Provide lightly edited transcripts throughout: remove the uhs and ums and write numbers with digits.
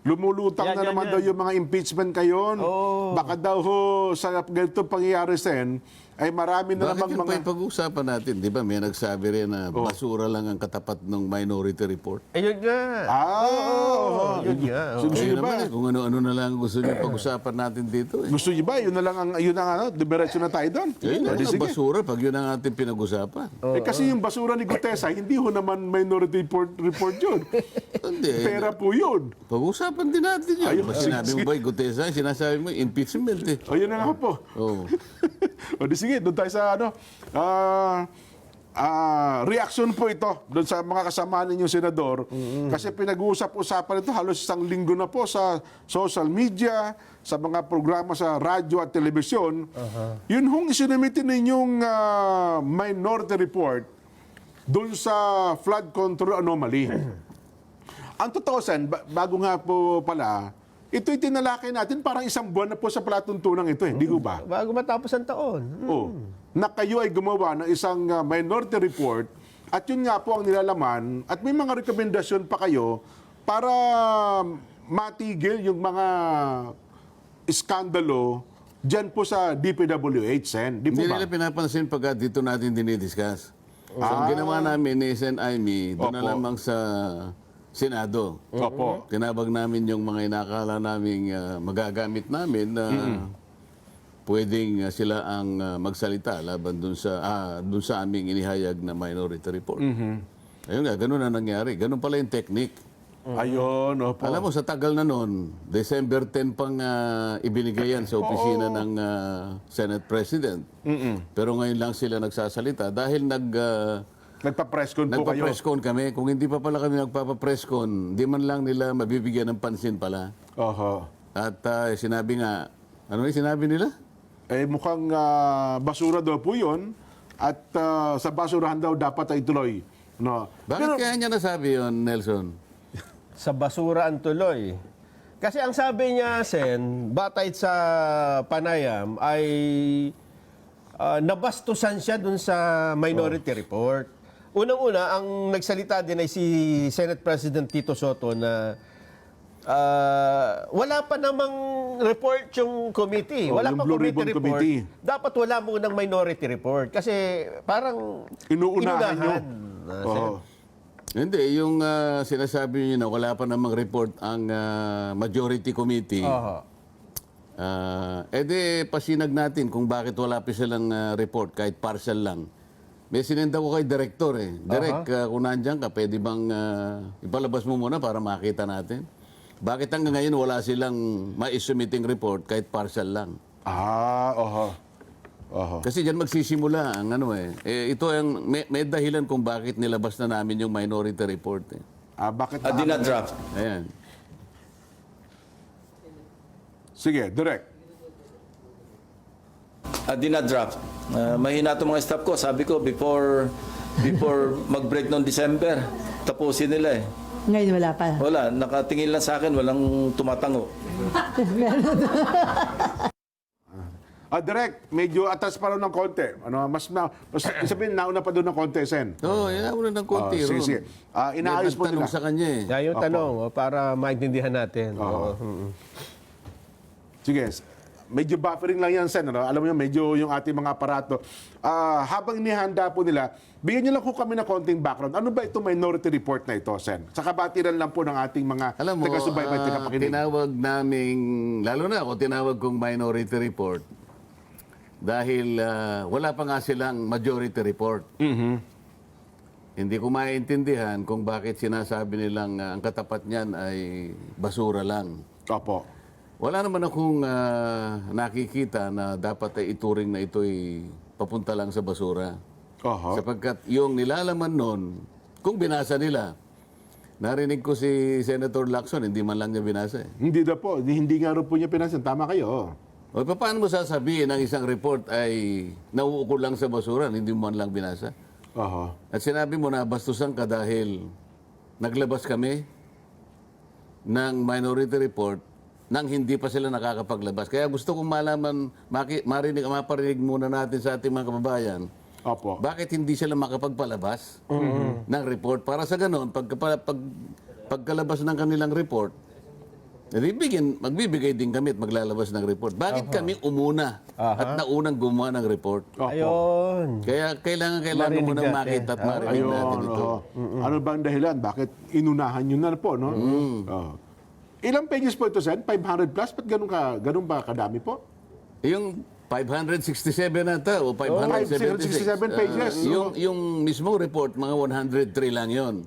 lumulutang na naman daw yung mga impeachment kayon. Baka daw ho, sa ganito pangyayari sen, ay marami na Bakit namang yung mga... pag-uusapan natin, di ba? May nagsabi rin na basura lang ang katapat ng Minority Report. Ayun nga. Yun nga. Gusto Kayo niyo ba? naman kung ano-ano na lang gusto niyo pag-usapan natin dito. Gusto niyo ba? Yun na lang ang, yun ang ano, diretso na tayo doon. Yun O, di ang sige. basura pag yun ang ating pinag-usapan. Kasi yung basura ni Gutesa, hindi ho naman Minority Report yun. Hindi. Pera po yun. Pag-usapan din natin yun. Ayun, Mas sinabi mo ba, Gutesa, sinasabi mo, impeachment eh. O, yun na nga po. Oh. O, di sige, doon tayo sa ano, reaction po ito doon sa mga kasama ninyong senador. Kasi pinag-uusap-usapan ito halos isang linggo na po sa social media, sa mga programa sa radyo at telebisyon. Yun hong isinamitin ninyong minority report doon sa flood control anomaly. Ang totoo, Sen, bago nga po pala, ito'y tinalakay natin parang isang buwan na po sa palatuntunang ito, hindi ko ba? Bago matapos ang taon. Na kayo ay gumawa ng isang minority report at yun nga po ang nilalaman at may mga rekomendasyon pa kayo para matigil yung mga iskandalo dyan po sa DPWH, Sen. Di po Hindi ba? nila pinapansin pagka dito natin dinidiscuss. So, ang ginawa namin ni SNIME, doon na Opo. lamang sa Senado. Opo. Tinabag namin yung mga inakala naming magagamit namin na pwedeng sila ang magsalita laban dun sa aming inihayag na minority report. Ayun nga, ganun na nangyari. Ganun pala yung technique. Ayun, opo. Alam mo, sa tagal na noon, December 10 pang ibinigay yan sa opisina ng Senate President. Pero ngayon lang sila nagsasalita dahil Nagpa-presscon po kayo. nagpa-presscon kami. Kung hindi pa pala kami nagpapa-presscon, di man lang nila mabibigyan ng pansin pala. Oho. At sinabi nga, ano yung sinabi nila? Eh mukhang basura daw po yun at sa basurahan daw dapat ay ituloy. No. Bakit kaya niya nasabi yon, Nelson? Sa basura ang tuloy. Kasi ang sabi niya, Sen, batay sa panayam, ay nabastusan siya dun sa minority report. Unang-una, ang nagsalita din ay si Senate President Tito Soto na wala pa namang report yung committee. Wala yung pa Blue committee Ribbon report. Committee. Dapat wala munang minority report. Kasi parang Inuunahan nyo. Sen. Oo. Hindi, yung sinasabi niyo na wala pa namang report ang majority committee. Oho. Pasinag natin kung bakit wala pa silang report kahit partial lang. May sinenda ko kay Director eh. Direk, kung nandyan ka, pwede bang ipalabas mo muna para makita natin? Bakit hanggang ngayon wala silang ma-submitting report kahit partial lang? Oho. Oho. Kasi dyan magsisimula ang ano eh. Ito ang may dahilan kung bakit nilabas na namin yung minority report eh. Bakit Dina-draft. Ayan. Sige, direct. Dina-draft. Mahina itong mga staff ko. Sabi ko, before mag-break noong December, tapusin nila eh. Ngayon wala pa. Wala, nakatingin lang sa akin, walang tumatango. Direct, medyo atas pa rin ng konti. Ano, mas sabihin, nauna pa doon ng konti, Sen. Oo, inauna ng konti. Sige, Ron. sige. Inaayos po Nagtanong nila. sa kanya eh. Yan yung tanong, para maintindihan natin. Oo. Sige, medyo buffering lang yan, Sen. Ano? Alam mo yun, medyo yung ating mga aparato. Habang inihanda po nila, bigyan nyo lang po kami ng konting background. Ano ba itong minority report na ito, Sen? Sa kabatiran lang po ng ating mga Alam mo, taga-subaybay, taga-pakinig. tinawag naming, lalo na ako, tinawag kong minority report dahil wala pa nga silang majority report. Hindi ko maintindihan kung bakit sinasabi nilang ang katapat niyan ay basura lang. Opo. Wala naman akong nakikita na dapat ay ituring na ito'y papunta lang sa basura. Oho. Sapagkat yung nilalaman nun, kung binasa nila, narinig ko si Senator Lacson, hindi man lang niya binasa eh. Hindi na po. Hindi nga rin po niya pinansin. Tama kayo. O paano mo sasabihin ang isang report ay nauukol lang sa basura, hindi mo man lang binasa? Oho. At sinabi mo na bastusan ka dahil naglabas kami ng minority report nang hindi pa sila nakakapaglabas. Kaya gusto kong malaman, maparinig muna natin sa ating mga kababayan, Opo. bakit hindi sila makapagpalabas ng report? Para sa ganon, pagkalabas ng kanilang report, Magbibigay din kami at maglalabas ng report. Bakit kami umuna at naunang gumawa ng report? Opo. Ayun. Kaya kailangan Marinig mo nang natin. makita at marinig Ayun, natin ito. Ano bang dahilan? Bakit inunahan nyo na po, no? Oo. Ilang pages po ito, Sen? 500 plus? Ba't ganun ba kadami po? Yung 567 nata o 576. 567 pages. Yung mismong report, mga 103 lang yon.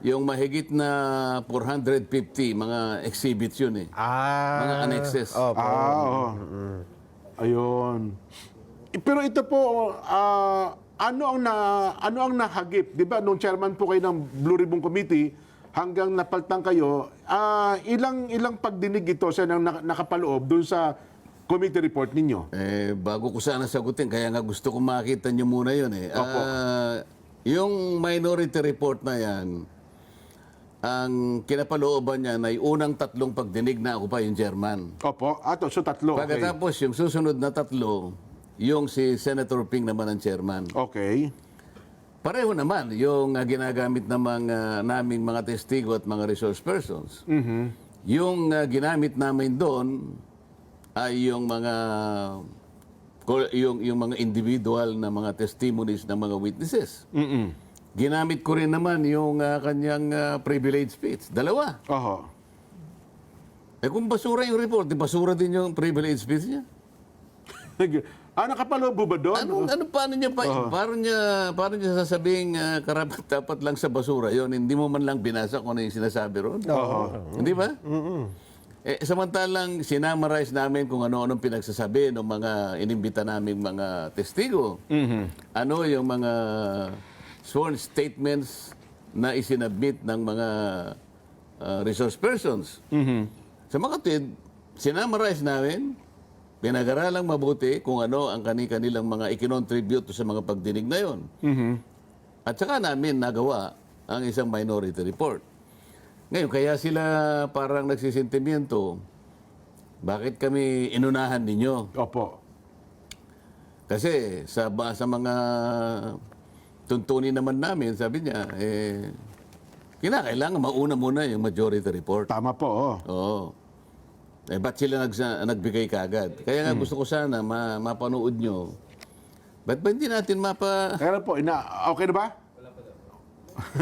Yung mahigit na 450, mga exhibits yun eh. Mga annexes. Opo. Oo. Ayun. Pero ito po, ano ang nahagip? Di ba, nung chairman po kayo ng Blue Ribbon Committee, hanggang napaltang kayo, ilang pagdinig ito sa nakapaloob dun sa committee report ninyo? Bago ko sana sagutin, kaya nga gusto ko makita nyo muna yun eh. Yung minority report na yan, ang kinapalooban niya ay unang 3 pagdinig na ako pa yung chairman. Opo. So 3. Okay. Pagkatapos yung susunod na 3, yung si Senator Ping naman ang chairman. Okay. Pareho naman yung ginagamit ng naming mga testigo at mga resource persons. Yung ginamit namin doon ay yung mga individual na mga testimonies ng mga witnesses. Ginamit ko rin naman yung kanyang privilege speech. 2. Oho. Kung basura yung report, di basura din yung privilege speech niya. Nakapaloob ba doon? Paano niya paano niya sasabing karapat dapat lang sa basura yon? Hindi mo man lang binasa kung ano yung sinasabi ron. Hindi ba? Samantalang sinamarize namin kung ano-anong pinagsasabi ng mga inimbita naming mga testigo. Ano yung mga sworn statements na isinabmit ng mga resource persons. Sa mga tid, sinamarize namin, pinag-aralang mabuti kung ano ang kanilang mga ikinontribute sa mga pagdinig na yon. At saka namin nagawa ang isang minority report. Ngayon, kaya sila parang nagsisentimiento, bakit kami inunahan ninyo? Opo. Kasi sa mga tuntunin naman namin, sabi niya, kinakailangan mauna muna yung majority report. Tama po. Oo. Ba't sila nagbigay kagad? Kaya nga gusto ko sana mapanood nyo. Ba't ba hindi natin Kaya po, okay na ba?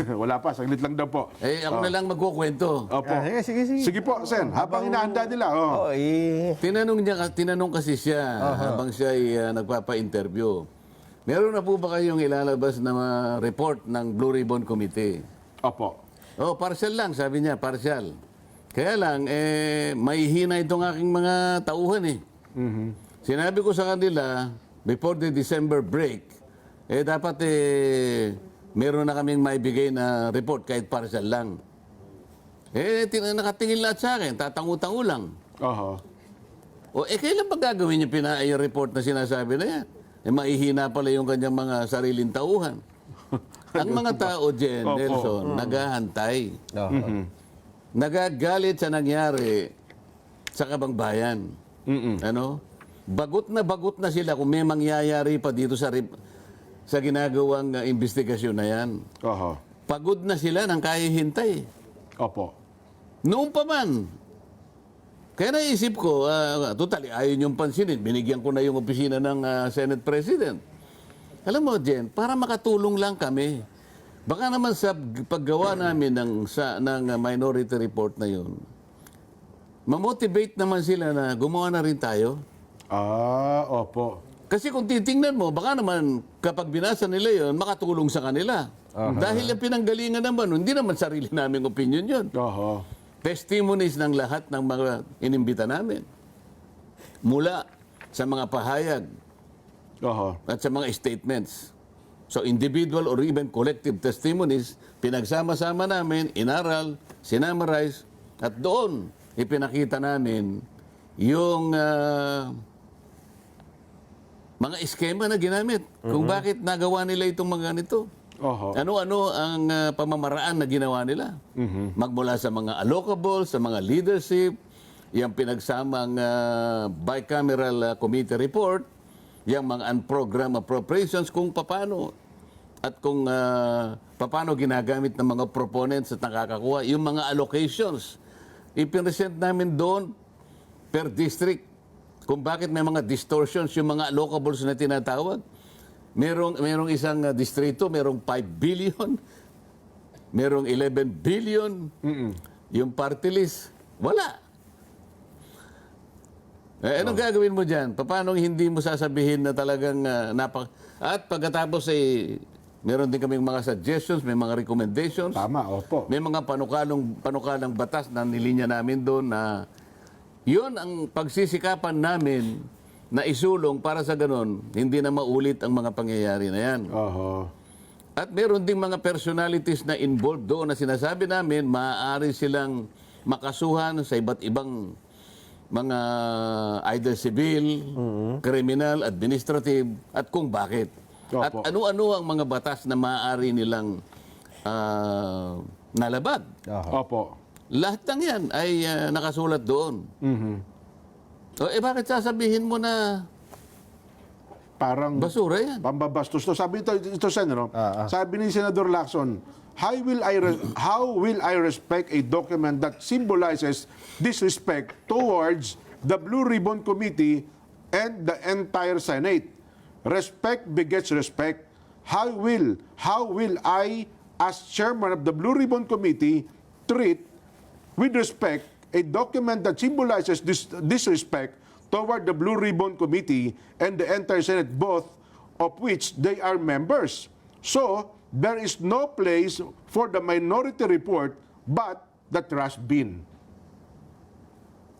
Wala pa, saglit lang daw po. ako na lang magkukwento. Opo. Sige. Sige po, Sen. Habang hinahanda nila. Oo, Tinanong kasi siya habang siya ay nagpapa-interview. Meron na po ba kayong ilalabas na report ng Blue Ribbon Committee? Opo. Partial lang, sabi niya, partial. Kaya lang, mahihina itong aking mga tauhan eh. Sinabi ko sa kanila, before the December break, dapat meron na kaming maibigay na report kahit partial lang. Nakatingin lahat sa akin, tatangu-tangu lang. Oho. Kailan ba gagawin yung yung report na sinasabi na yan? Maihina pala yung kanyang mga sariling tauhan. Ang mga tao, Jen, Nelson, naghahantay. Nagagalit sa nangyari sa kabangbayan. Ano? Bagot na sila kung may mangyayari pa dito sa ginagawang investigasyon na yan. Oho. Pagod na sila nang kaya hintay. Opo. Noon pa man. Kaya naisip ko, totally, ayaw niyong pansinin. Binigyan ko na yung opisina ng Senate President. Alam mo, Jen, para makatulong lang kami. Baka naman sa paggawa namin ng minority report na yun, mamotivate naman sila na gumawa na rin tayo. Opo. Kasi kung titingnan mo, baka naman kapag binasa nila yun, makatulong sa kanila. Dahil yung pinanggalingan naman, hindi naman sarili naming opinion yun. Oho. Testimonies ng lahat ng mga inimbita namin. Mula sa mga pahayag Oho. at sa mga statements. So individual or even collective testimonies, pinagsama-sama namin, inaral, sinamarize, at doon ipinakita namin yung mga eskema na ginamit. Kung bakit nagawa nila itong mga ganito. Oho. Ano-ano ang pamamaraan na ginawa nila. Magmula sa mga allocable, sa mga leadership, yung pinagsamang bicameral committee report, yung mga unprogrammed appropriations, kung paano at kung paano ginagamit ng mga proponents at nakakakuha, yung mga allocations, Ipinresent namin doon per district kung bakit may mga distortions, yung mga allocables na tinatawag. Merong isang distrito, merong 5 billion, merong 11 billion, yung party list, wala. Anong gagawin mo dyan? Paano hindi mo sasabihin na talagang At pagkatapos meron din kaming mga suggestions, may mga recommendations. Tama, opo. May mga panukalang batas na nilinya namin doon na yun ang pagsisikapan namin na isulong para sa ganun, hindi na maulit ang mga pangyayari na yan. Oho. At meron ding mga personalities na involved doon na sinasabi namin maaari silang makasuhan sa iba't ibang mga either civil, criminal, administrative, at kung bakit. At Opo. ano-ano ang mga batas na maaari nilang nalabag. Opo. Lahat ng yan ay nakasulat doon. O, bakit sasabihin mo na Parang basura yan? pambabastos to. Sabi ito Sen, no? Sabi ni Senador Lacson, how will I respect a document that symbolizes disrespect towards the Blue Ribbon Committee and the entire Senate? Respect begets respect. How will I, as chairman of the Blue Ribbon Committee, treat with respect a document that symbolizes disrespect toward the Blue Ribbon Committee and the entire Senate, both of which they are members? So, there is no place for the minority report but the trash bin.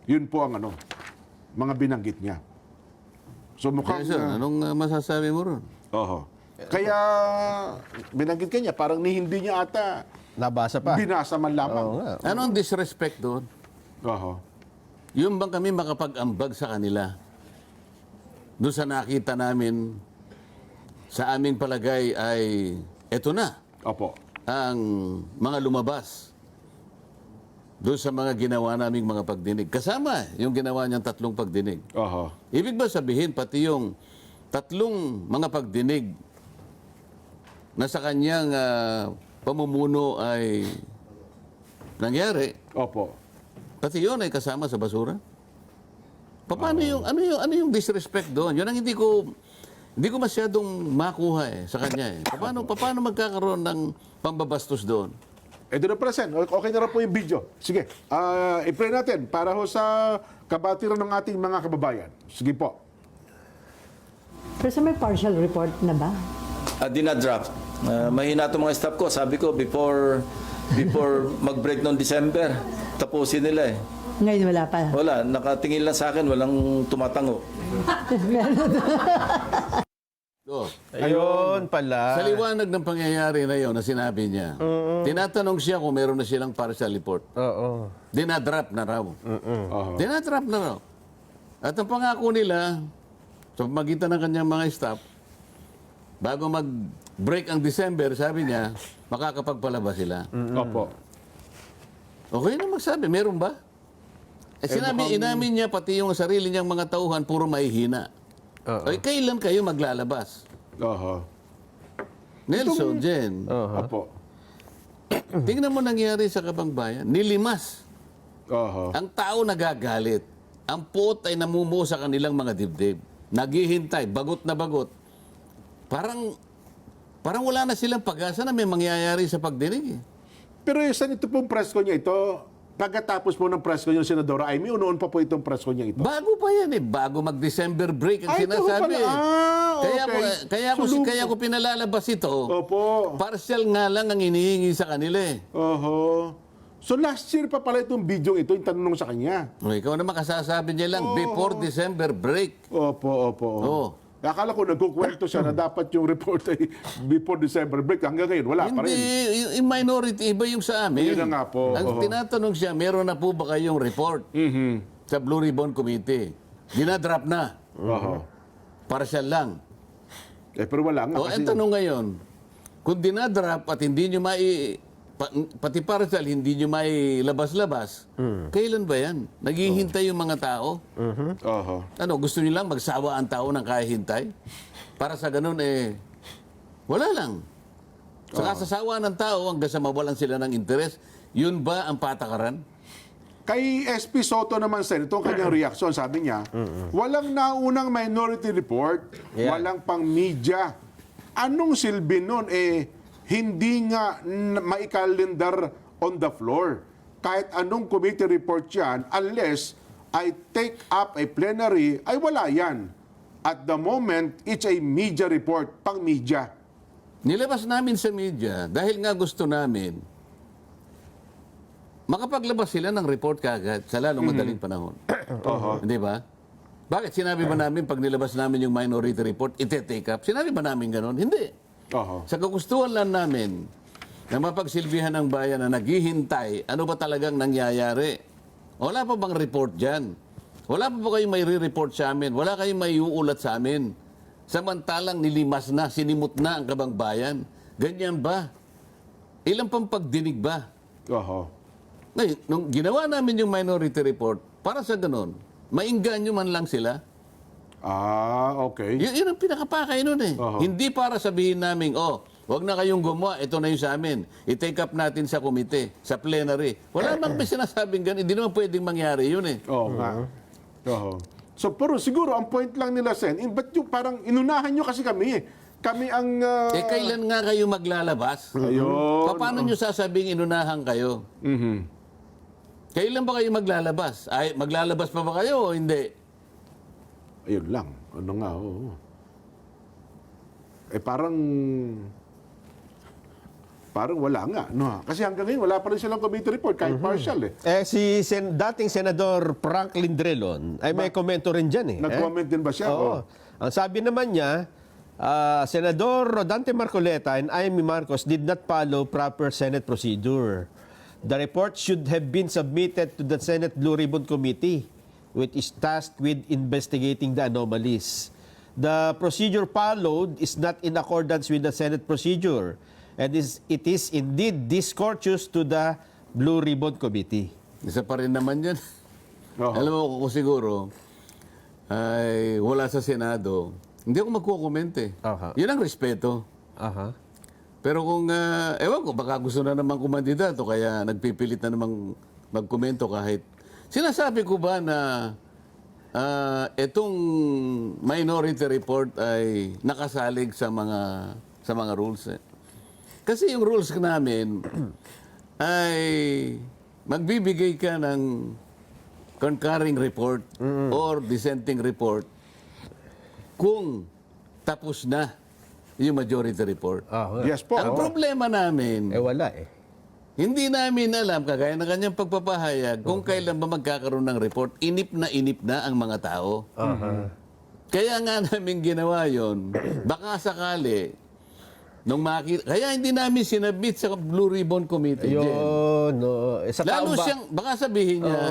Yun po ang mga binanggit niya. So mukhang... Yes, sir. Anong masasabi mo ron? Oho. Kaya binanggit kanya, parang hindi niya ata Nabasa pa. binasa man lamang. Oo nga. Ano ang disrespect doon? Oho. Yung bang kami makapag-ambag sa kanila? Doon sa nakita namin, sa aming palagay ay, eto na, Opo. ang mga lumabas doon sa mga ginawa naming mga pagdinig. Kasama yung ginawa niyang 3 pagdinig. Oho. Ibig ba sabihin, pati yung 3 mga pagdinig na sa kanyang pamumuno ay nangyari, Opo. pati yun ay kasama sa basura? Paano ano yung disrespect doon? Yun ang hindi ko masyadong makuha sa kanya. Paano magkakaroon ng pambabastos doon? Ito na pala, Sen. Okay na rin po yung video. Sige. I-play natin para ho sa kabatiran ng ating mga kababayan. Sige po. Pero sa may partial report na ba? Dinadraft. Mahina itong mga staff ko. Sabi ko, before mag-break noong December, tapusin nila eh. Ngayon wala pa. Wala, nakatingin lang sa akin, walang tumatango. Oh. Ayun pala. Sa liwanag ng pangyayari na yun na sinabi niya, tinatanong siya kung meron na silang partial report. Oo. Dinadrap na raw. Oho. Dinadrap na raw. At ang pangako nila, sa pamagitan ng kanyang mga staff, bago mag-break ang December, sabi niya, makakapagpalabas sila. Opo. Okay na magsabi, meron ba? Inamin niya pati yung sarili niyang mga tauhan, puro mahihina. Ay, kailan kayo maglalabas? Oho. Nelson, Jen, Opo. tingnan mo nangyari sa Kabangbayan. Nilimas. Oho. Ang tao nagagalit. Ang pot ay namumuo sa kanilang mga dibdib. Naghihintay, bagot na bagot. Parang wala na silang pag-asa na may mangyayari sa pagdinig. Pero saan ito pong presko niya ito? Pagkatapos po ng presko niya, Senadora Amy, unoon pa po itong presko niya ito. Bago pa yan eh. Bago mag-December break ang Ay, ito sinasabi. pala. Okay. Kaya ko pinalalabas ito. Opo. Partial nga lang ang inihingi sa kanila eh. Oho. So last year pa pala itong video ito, yung tanong sa kanya. O, ikaw naman kasasabi niya lang, before December break. Opo. Oo. Akala ko nagkukwento siya na dapat yung report ay before December break. Hanggang ngayon, wala pa Hindi, rin. yung minority, iba yung sa amin. Yun na nga po. Ang tinatanong siya, meron na po ba kayong report sa Blue Ribbon Committee? Dinadrop na. Oho. Partial lang. Pero wala nga. O, ang tanong ngayon, kung dinadrop at hindi nyo pati partial, hindi nyo may labas-labas, kailan ba yan? Naghihintay yung mga tao? Oho. Ano, gusto nyo lang magsawa ang tao ng kahihintay? Para sa ganun, wala lang. Sa kasasawa ng tao, hanggang sa mawalan sila ng interes, yun ba ang patakaran? Kay SP Soto naman, Sen, itong kanyang reaksyon, sabi niya, walang naunang minority report, Yeah. walang pang media. Anong silbi nun? Hindi nga maikalendar on the floor. Kahit anong committee report yan, unless I take up a plenary, ay wala yan. At the moment, it's a media report, pang media. Nilabas namin sa media dahil nga gusto namin makapaglabas sila ng report kagad sa lalong madaling panahon. Hindi ba? Bakit sinabi ba namin pag nilabas namin yung minority report, ite-take up? Sinabi ba namin ganun? Hindi. Sa kagustuhan lang namin na mapagsilbihan ng bayan na naghihintay, ano ba talagang nangyayari? Wala pa bang report dyan? Wala pa ba kayong may re-report sa amin? Wala kayong may uulat sa amin? Samantalang nilimas na, sinimot na ang kabang bayan. Ganyan ba? Ilang pang pagdinig ba? Ngayon, nung ginawa namin yung minority report, para sa ganun, maingganyo man lang sila. Okay. Yun ang pinakapakay nun eh. Hindi para sabihin namin, wag na kayong gumawa, ito na yung sa amin. I-take up natin sa komite, sa plenary. Wala bang may sinasabing ganun? Hindi naman pwedeng mangyari yun eh. Oo nga. So, pero siguro, ang point lang nila, Sen, ba't yung parang inunahan nyo kasi kami? Kami ang... Kailan nga kayo maglalabas? Ayun. Paano nyo sasabing inunahan kayo? Kailan ba kayo maglalabas? Ay, maglalabas pa ba kayo o hindi? Ayun lang. Ano nga, oo. Parang wala nga. No? Kasi hanggang ngayon, wala pa rin silang committee report, kahit partial eh. Si dating Senador Franklin Drilon ay may komento rin dyan eh. Nag-comment din ba siya? Oo. Ang sabi naman niya, Senador Rodante Marcoleta and Amy Marcos did not follow proper Senate procedure. The report should have been submitted to the Senate Blue Ribbon Committee, which is tasked with investigating the anomalies. The procedure followed is not in accordance with the Senate procedure, and it is indeed discourteous to the Blue Ribbon Committee. Isa pa rin naman yan. Alam mo kung siguro, ay wala sa Senado, hindi ako magkukomment eh. Yun ang respeto. Pero kung, ewan ko, baka gusto na naman kumandidato, kaya nagpipilit na namang magkomento kahit. Sinasabi ko ba na itong minority report ay nakasalig sa mga rules eh. Kasi yung rules namin ay magbibigay ka ng concurring report or dissenting report kung tapos na yung majority report. Yes po. Ang problema namin, Wala eh. hindi namin alam, kagaya ng kanyang pagpapahayag, kung kailan ba magkakaroon ng report. Inip na ang mga tao. Kaya nga namin ginawa yon. Baka sakali, kaya hindi namin sinabit sa Blue Ribbon Committee. Sa Lalo taong siyang, baka sabihin niya,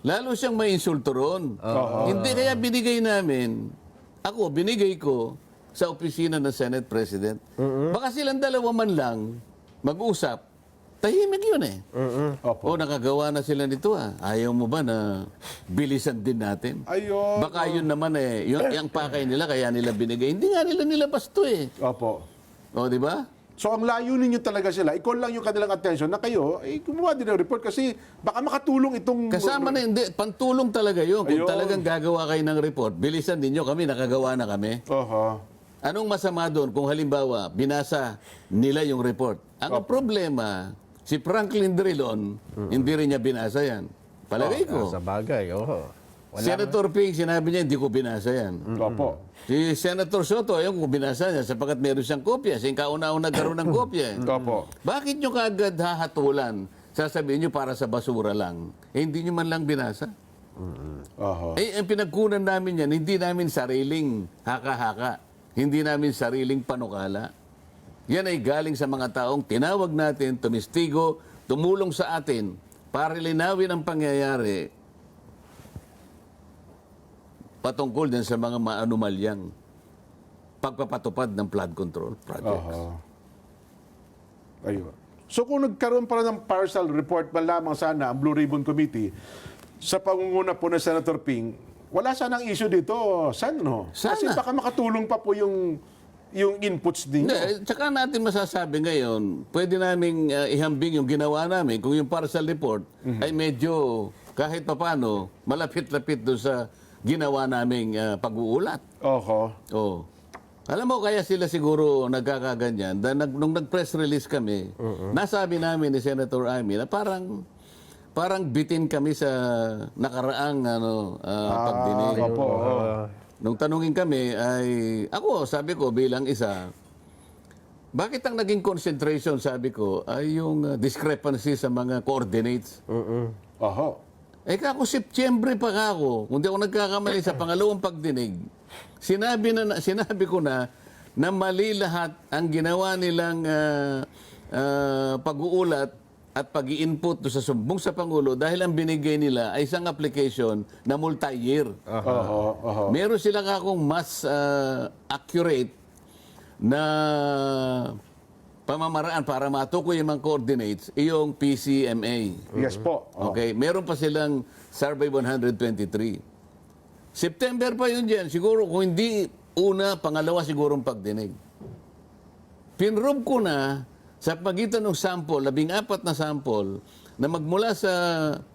lalo siyang may insulto ron. Hindi, kaya binigay namin, binigay ko sa opisina ng Senate President. Baka silang dalawa man lang mag-usap, tahimik yun eh. Nakagawa na sila nito Ayaw mo ba na bilisan din natin? Ayun. Baka yun naman yung pakay nila, kaya nila binigay. Hindi nga nila nilabas to eh. Di ba? So ang layunin nyo talaga sila, i-call lang yung kanilang attention na kayo, gumawa din ng report kasi baka makatulong itong... Kasama na hindi, pantulong talaga yun. Kung Ayun. talagang gagawa kayo ng report, bilisan ninyo kami, nakagawa na kami. Anong masama doon kung halimbawa, binasa nila yung report? Ang problema, si Franklin Drilon, hindi rin niya binasa yan. Palagay ko. Sa bagay, Senator Ping, sinabi niya, hindi ko binasa yan. Si Senator Soto, ayaw ko binasa niya sapagkat meron siyang kopya. Siyang kauna-una nagkaroon ng kopya. Bakit nyo kagad hahatulan? Sasabihin nyo para sa basura lang. Hindi nyo man lang binasa. Ang pinagkunan namin yan, hindi namin sariling haka-haka. Hindi namin sariling panukala. Yan ay galing sa mga taong tinawag natin, tumistigo, tumulong sa atin para linawin ang pangyayari patungkol din sa mga maanumalyang pagpapatupad ng flood control projects. Ayun. So kung nagkaroon pa ng partial report man lamang sana ang Blue Ribbon Committee sa pangunguna po ng Senator Ping, wala sanang issue dito, Sen, no? Kasi baka makatulong pa po yung inputs din. Tsaka natin masasabi ngayon, pwede naming ihambing yung ginawa namin kung yung partial report ay medyo kahit papano, malapit-lapit doon sa ginawa naming pag-uulat. Oho. Oh. Alam mo, kaya sila siguro nagkakaganyan. Nung nag-press release kami, nasabi namin ni Senator Amy na parang bitin kami sa nakaraang pagdinig. Opo. Nung tanungin kami ay, sabi ko bilang isa, bakit ang naging concentration, sabi ko, ay yung discrepancy sa mga coordinates? Oho. Kako Septyembre pa ako, kung di ako nagkakamali sa pangalawang pagdinig, sinabi ko na mali lahat ang ginawa nilang pag-uulat at pag-i-input sa sumbong sa Pangulo dahil ang binigay nila ay isang application na multi-year. Oho. Meron sila kakong mas accurate na pamamaraan para matukoy yung mga coordinates, yung PCMA. Yes po. Okay? Meron pa silang Survey 123. September pa yun dyan. Siguro kung hindi una, pangalawa sigurong pagdinig. Pinrobe ko na sa pagitan ng sample, 14 na sample, na magmula sa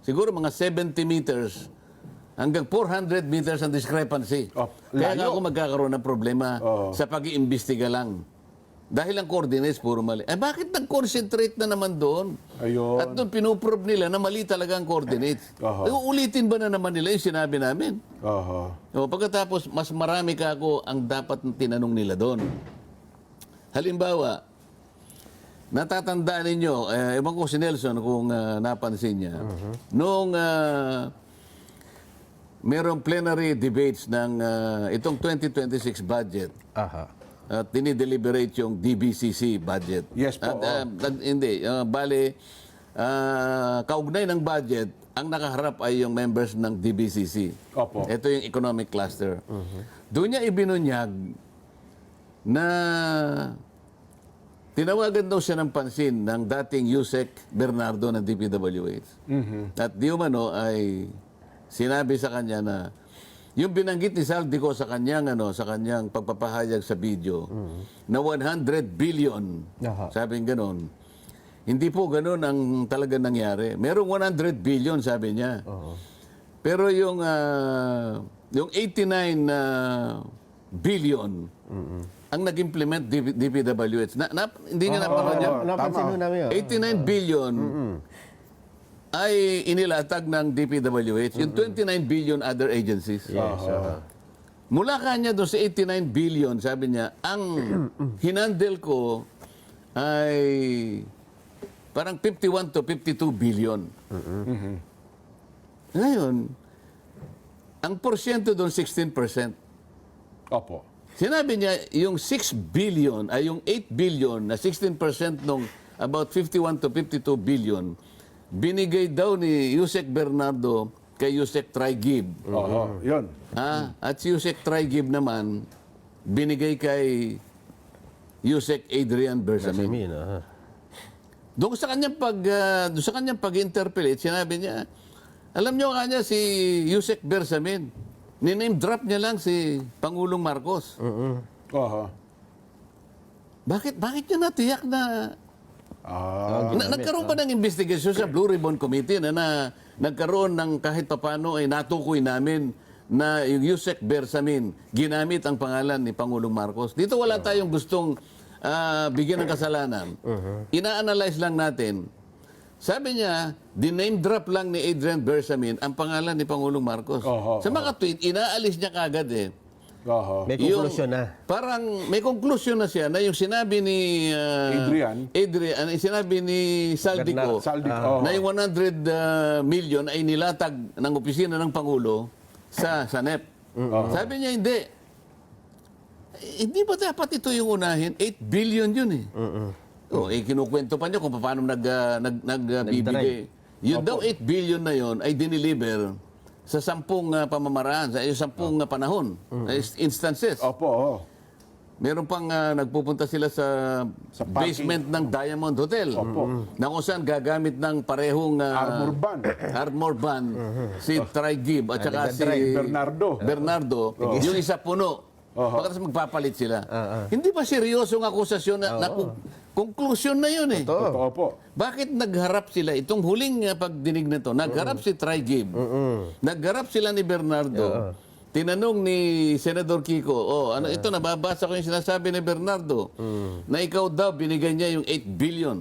siguro mga 70 meters hanggang 400 meters ang discrepancy. Kaya layo. ako magkakaroon ng problema sa pag-iimbestiga lang. Dahil ang coordinates puro mali. Bakit nag-concentrate na naman doon? Ayun. At doon pinoprove nila na mali talaga ang coordinates. Uulitin ba na naman nila yung sinabi namin? Oho. Pagkatapos, mas marami ka ako ang dapat tinanong nila doon. Halimbawa, natatandaan ninyo, ewan ko si Nelson kung napansin niya, noong merong plenary debates ng itong 2026 budget, at dinideliberate yung DBCC budget. Yes po. Bale, kaugnay ng budget, ang nakaharap ay yung members ng DBCC. Opo. Ito yung economic cluster. Doon niya ibinunyag na tinawagan daw siya ng pansin ng dating Yusek Bernardo ng DPWH. At di umano ay sinabi sa kanya na yung binanggit ni Saldico sa kanyang pagpapahayag sa video na 100 billion, sabing ganon. Hindi po ganon ang talaga nangyari. Merong 100 billion, sabi niya. Pero yung 89 billion ang nag-implement DPWH. Hindi nga napanood niya? Napansin mo namin. 89 billion ay inilatag ng DPWH. Yung 29 billion other agencies. Mula kanya doon sa 89 billion, sabi niya, ang hinandle ko ay parang 51 to 52 billion. Ngayon, ang porsyento doon 16%. Opo. Sinabi niya, yung 6 billion, ay yung 8 billion na 16% nung about 51 to 52 billion, binigay daw ni Yusek Bernardo kay Yusek Traigib. Oho. Yun. At si Yusek Traigib naman, binigay kay Yusek Adrian Bersamin. Doon sa kanyang pag-interpolate, sinabi niya, alam niyo kanya si Yusek Bersamin, niname drop niya lang si Pangulong Marcos. Oho. Bakit niya natiyak na nagkaroon pa ng investigation sa Blue Ribbon Committee na nagkaroon ng kahit papano ay natukoy namin na yung Yusek Bersamin ginamit ang pangalan ni Pangulong Marcos. Dito wala tayong gustong bigyan ng kasalanan. Ina-analyze lang natin. Sabi niya, diname drop lang ni Adrian Bersamin ang pangalan ni Pangulong Marcos. Sa mga tweet, inaalis niya kagad Oho. May konklusyon na. Parang may konklusyon na siya na yung sinabi ni Adrian, sinabi ni Saldico, na yung 100 million ay nilatag ng opisina ng Pangulo sa NEP. Sabi niya, hindi ba dapat ito yung unahin? 8 billion yun kinukwento pa niya kung paano nagbibigay. Yun daw 8 billion na yun ay diniliver sa 10 pamamaraan, sa 10 panahon, instances. Opo. Meron pang nagpupunta sila sa basement ng Diamond Hotel. Na kung saan gagamit ng parehong armor ban si Traigib at saka si Bernardo. Yung isa puno. Pagkatapos magpapalit sila. Hindi ba seryosong akusasyon na conclusion na yun eh? Totoo po. Bakit nagharap sila? Itong huling pagdinig na to, nagharap si Trigib. Nagharap sila ni Bernardo. Tinanong ni Senador Kiko, ano ito, nababasa ko yung sinasabi ni Bernardo, na ikaw daw, binigay niya yung 8 billion.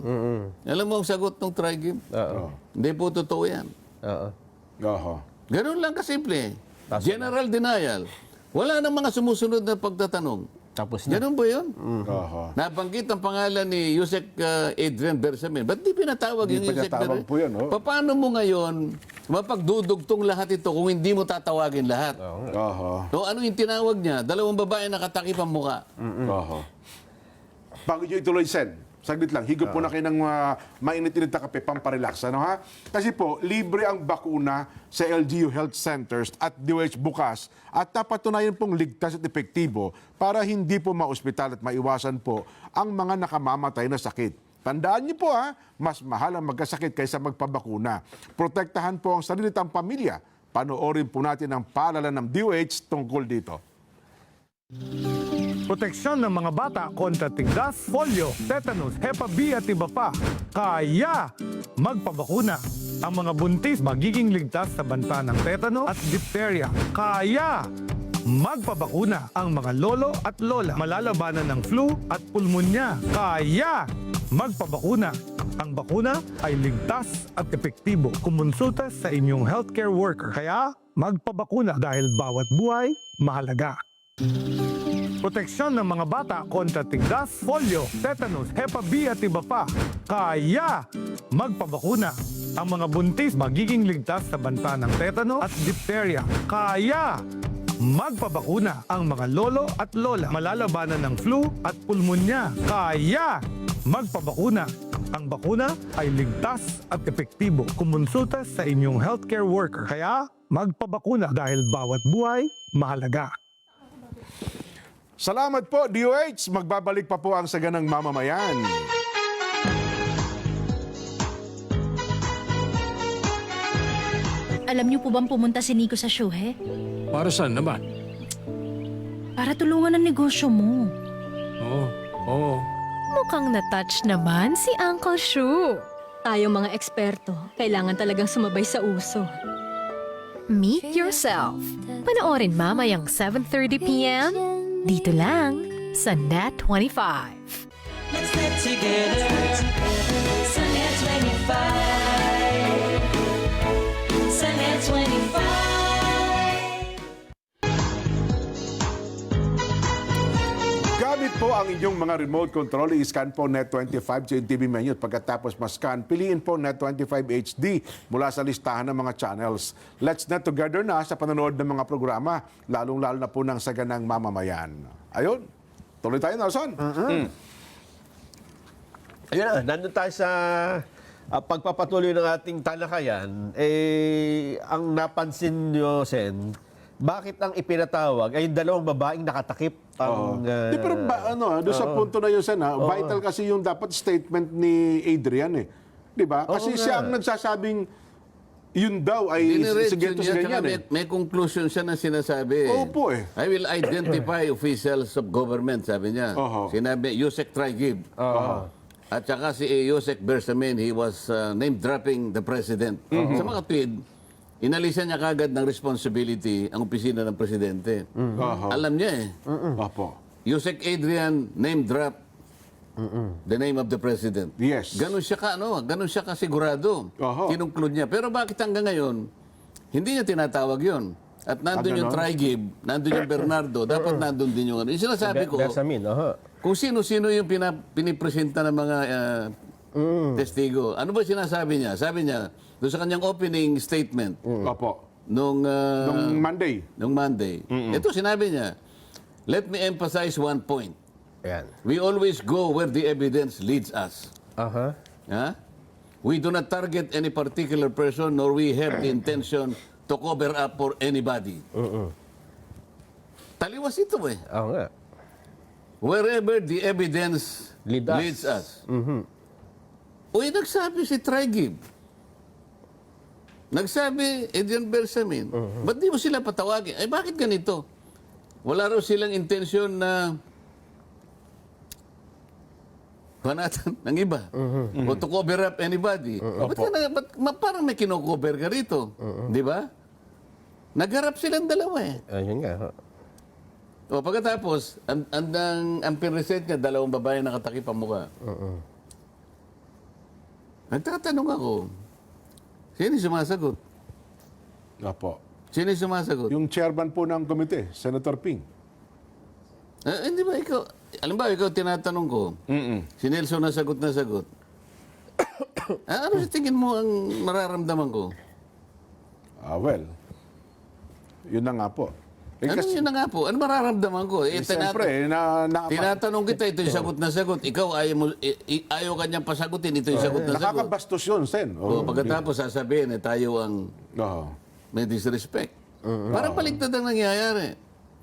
Alam mo ang sagot ng Trigib? Hindi po totoo yan. Oho. Ganun lang kasimple. General denial. Wala nang mga sumusunod na pagtatanong. Tapos na. Ganun ba yun? Oho. Nabanggit ang pangalan ni Yusek Adrian Bersamin. Ba't di pinatawag Di yung Yusek pinatawag po yun, oh. Paano mo ngayon mapagdudugtong lahat ito kung hindi mo tatawagin lahat? Oho. So ano yung tinawag niya? Dalawang babae nakatakip ang muka. Oho. Bago nyo ituloy, Sen, saglit lang, higop po na kayo ng mainit-init na kape, pamparelax. Ano ha? Kasi po, libre ang bakuna sa LGU Health Centers at DOH bukas at napatunayan pong ligtas at epektibo para hindi po maospital at maiwasan po ang mga nakamamatay na sakit. Tandaan niyo po mas mahal ang magkasakit kaysa magpabakuna. Protektahan po ang sarili at ang pamilya. Panoorin po natin ang paalala ng DOH tungkol dito. Proteksyon ng mga bata kontra tigdas, polio, tetanus, Hep B at iba pa. Kaya magpabakuna. Ang mga buntis magiging ligtas sa banta ng tetano at diphtheria. Kaya magpabakuna. Ang mga lolo at lola malalabanan ng flu at pulmonya. Kaya magpabakuna. Ang bakuna ay ligtas at epektibo. Kumonsulta sa inyong healthcare worker. Kaya magpabakuna dahil bawat buhay mahalaga. Proteksyon ng mga bata kontra tigdas, polio, tetanus, Hep B at iba pa. Kaya magpabakuna. Ang mga buntis magiging ligtas sa banta ng tetano at diphtheria. Kaya magpabakuna. Ang mga lolo at lola malalabanan ng flu at pulmonya. Kaya magpabakuna. Ang bakuna ay ligtas at epektibo. Kumonsulta sa inyong healthcare worker. Kaya magpabakuna dahil bawat buhay mahalaga. Salamat po, DOH. Magbabalik pa po ang Saganang Mamamayan. Alam niyo po bang pumunta si Nico sa Shuhe? Para saan naman? Para tulungan ang negosyo mo. Oo. Mukhang na-touch naman si Uncle Shu. Tayong mga eksperto, kailangan talagang sumabay sa uso. Meet yourself. Panoorin mamayang 7:30 p.m. Dito lang sa Net 25. Let's get together. Sa Net 25. Sa Net 25. Gamit po ang inyong mga remote control, i-scan po Net25 sa yung TV menu at pagkatapos ma-scan, piliin po Net25 HD mula sa listahan ng mga channels. Let's Net together na sa panonood ng mga programa, lalong-lalo na po ng Saganang Mamamayan. Ayun, tuloy tayo, Nelson. Ayun na, nandun tayo sa pagpapatuloy ng ating talakayan. Ang napansin nyo, Sen, bakit ang ipinatawag ay dalawang babaeng nakatakip ang... Di, pero doon sa punto na yun, Sen, vital kasi yung dapat statement ni Adrian eh. Di ba? Kasi siya ang nagsasabing yun daw ay Diniretso sige to niya, ganyan tsaka eh. may conclusion siya na sinasabi. Opo eh. I will identify officials of government, sabi niya. Sinabi, Yusek Trigib. At saka si Yusek Bersamin, he was name-dropping the president. Sa mga tweet, inalisan niya kagad ng responsibility ang opisina ng presidente. Alam niya eh. Opo. Yusek Adrian, name-drop the name of the president. Yes. Ganun siya kasigurado. Kinungklud niya. Pero bakit hanggang ngayon, hindi niya tinatawag yon? At nandun yung Trigib, nandun yung Bernardo, dapat nandun din yung ano. Yung sinasabi ko, Bersamin, kung sino-sino yung pinipresenta ng mga testigo, ano ba sinasabi niya? Sabi niya, doon sa kanyang opening statement, Opo. nung Monday. Ito sinabi niya, let me emphasize one point. Ayan. We always go where the evidence leads us. Ha? We do not target any particular person nor we have the intention to cover up for anybody. Taliwas ito eh. Oo nga. Wherever the evidence leads us. Uy, nagsabi si Trigib. Nagsabi Adrian Bersamin. Ba't di mo sila patawagin? Ay, bakit ganito? wala raw silang intensyon na panatan ng iba. O to cover up anybody. Parang may kino-cover ka rito. Di ba? Nagharap silang dalawa eh. Ayun nga. ho. O pagkatapos, ang pinresent niya, dalawang babae nakatakip ang mukha. Nagtatanong ako, sino yung sumasagot? Opo. Sino yung sumasagot? Yung chairman po ng komite, Senator Ping. Hindi ba ikaw, alam ba, ikaw tinatanong ko, si Nelson nasagot na sagot. Ano sa tingin mo ang mararamdaman ko? Well, yun na nga po. Ano yun na nga po? Ano mararamdaman ko? Siyempre, tinatanong kita, ito yung sagot na sagot. Ikaw, ayaw kanyang pasagutin, ito yung sagot na sagot. nakakabastos yun, Sen. Pagkatapos sasabihin, tayo ang may disrespect. Parang baliktad ang nangyayari.